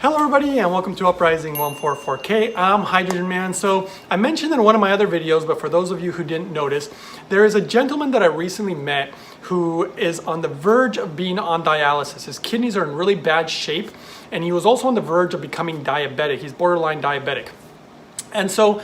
Hello everybody and welcome to Uprising 144K. I'm Hydrogen Man. So I mentioned in one of my other videos, but for those of you who didn't notice, there is a gentleman that I recently met who is on the verge of being on dialysis. His kidneys are in really bad shape and he was also on the verge of becoming diabetic. He's borderline diabetic. And so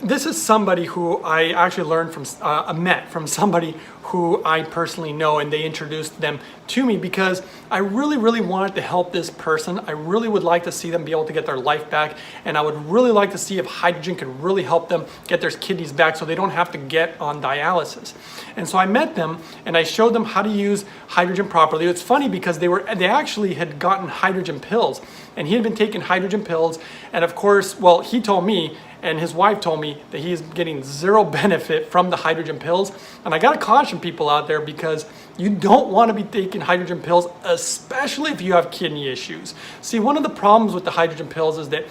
this is somebody who I actually learned from, met from somebody who I personally know, and they introduced them to me because I really wanted to help this person. I really would like to see them be able to get their life back, and I would really like to see if hydrogen could really help them get their kidneys back so they don't have to get on dialysis. And so I met them and I showed them how to use hydrogen properly. It's funny because they actually had gotten hydrogen pills, and he had been taking hydrogen pills, and of course, well, he told me and his wife told me that he is getting zero benefit from the hydrogen pills. And I gotta caution people out there because you don't want to be taking hydrogen pills, especially if you have kidney issues. See, one of the problems with the hydrogen pills is that,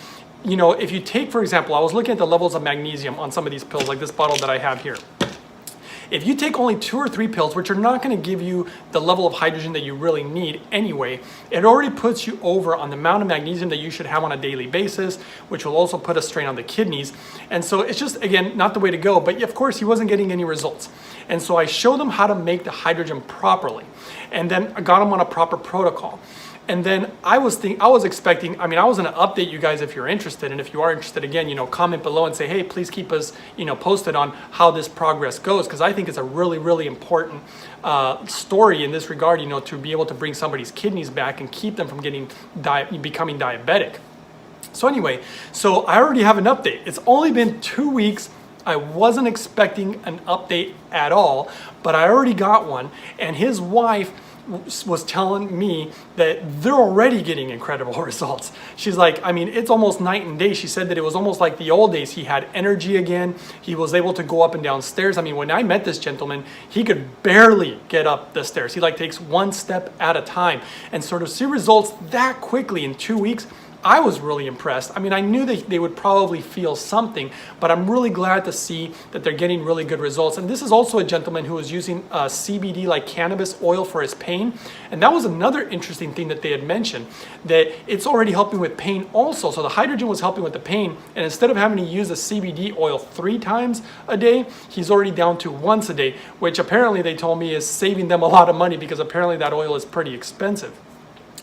you know, if you take, for example, I was looking at the levels of magnesium on some of these pills, like this bottle that I have here. If you take only 2 or 3 pills, which are not going to give you the level of hydrogen that you really need anyway, it already puts you over on the amount of magnesium that you should have on a daily basis, which will also put a strain on the kidneys. And so it's just, again, not the way to go. But of course, he wasn't getting any results. And so I showed him how to make the hydrogen properly. And then I got him on a proper protocol. And then I was expecting, I was going to update you guys if you're interested. And if you are interested, again, you know, comment below and say, hey, please keep us, you know, posted on how this progress goes. Because I think it's a really important story in this regard, you know, to be able to bring somebody's kidneys back and keep them from becoming diabetic. So anyway, so I already have an update. It's only been 2 weeks. I wasn't expecting an update at all, but I already got one. And his wife was telling me that they're already getting incredible results. She's like, it's almost night and day. She said that it was almost like the old days. He had energy again. He was able to go up and down stairs. When I met this gentleman, he could barely get up the stairs. He takes one step at a time. And sort of see results that quickly in 2 weeks, I was really impressed. I knew that they would probably feel something, but I'm really glad to see that they're getting really good results. And this is also a gentleman who was using CBD, like cannabis oil, for his pain. And that was another interesting thing that they had mentioned, that it's already helping with pain also. So the hydrogen was helping with the pain. And instead of having to use the CBD oil 3 times a day, he's already down to once a day, which apparently they told me is saving them a lot of money because apparently that oil is pretty expensive.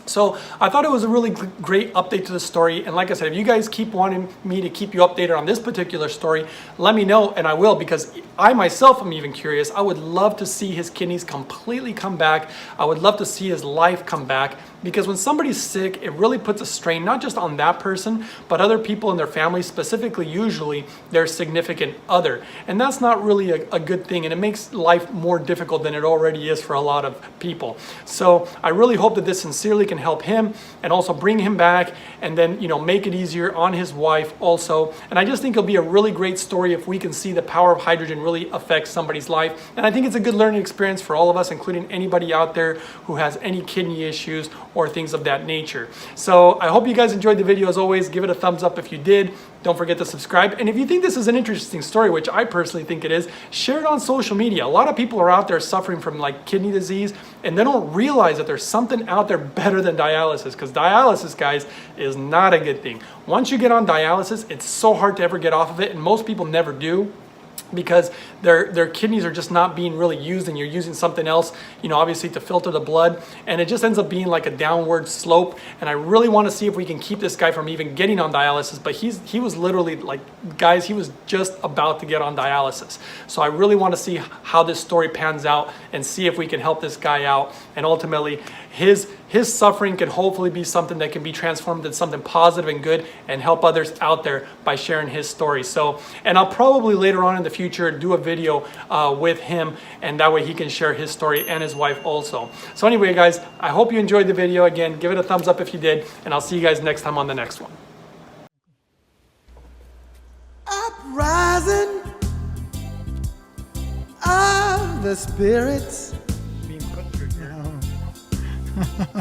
So I thought it was a really great update to the story. And like I said, if you guys keep wanting me to keep you updated on this particular story, let me know and I will, because I myself am even curious. I would love to see his kidneys completely come back. I would love to see his life come back, because when somebody's sick, it really puts a strain, not just on that person, but other people in their family, specifically usually their significant other. And that's not really a good thing, and it makes life more difficult than it already is for a lot of people. So I really hope that this sincerely can help him and also bring him back, and then, you know, make it easier on his wife also. And I just think it'll be a really great story if we can see the power of hydrogen really affect somebody's life. And I think it's a good learning experience for all of us, including anybody out there who has any kidney issues or things of that nature. So I hope you guys enjoyed the video. As always, give it a thumbs up if you did. Don't forget to subscribe. And if you think this is an interesting story, which I personally think it is, share it on social media. A lot of people are out there suffering from kidney disease, and they don't realize that there's something out there better than dialysis, because dialysis, guys, is not a good thing. Once you get on dialysis, it's so hard to ever get off of it, and most people never do, because their kidneys are just not being really used, and you're using something else, you know, obviously to filter the blood, and it just ends up being like a downward slope. And I really want to see if we can keep this guy from even getting on dialysis, but he was literally guys, he was just about to get on dialysis. So I really want to see how this story pans out and see if we can help this guy out, and ultimately his suffering can hopefully be something that can be transformed into something positive and good, and help others out there by sharing his story. So, and I'll probably later on in the future do a video with him, and that way he can share his story, and his wife also. So anyway, guys, I hope you enjoyed the video. Again, give it a thumbs up if you did, and I'll see you guys next time on the next one. Uprising of the spirits.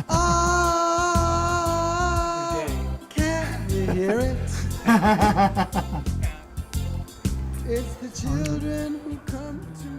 Oh, can you hear it? It's the children who come to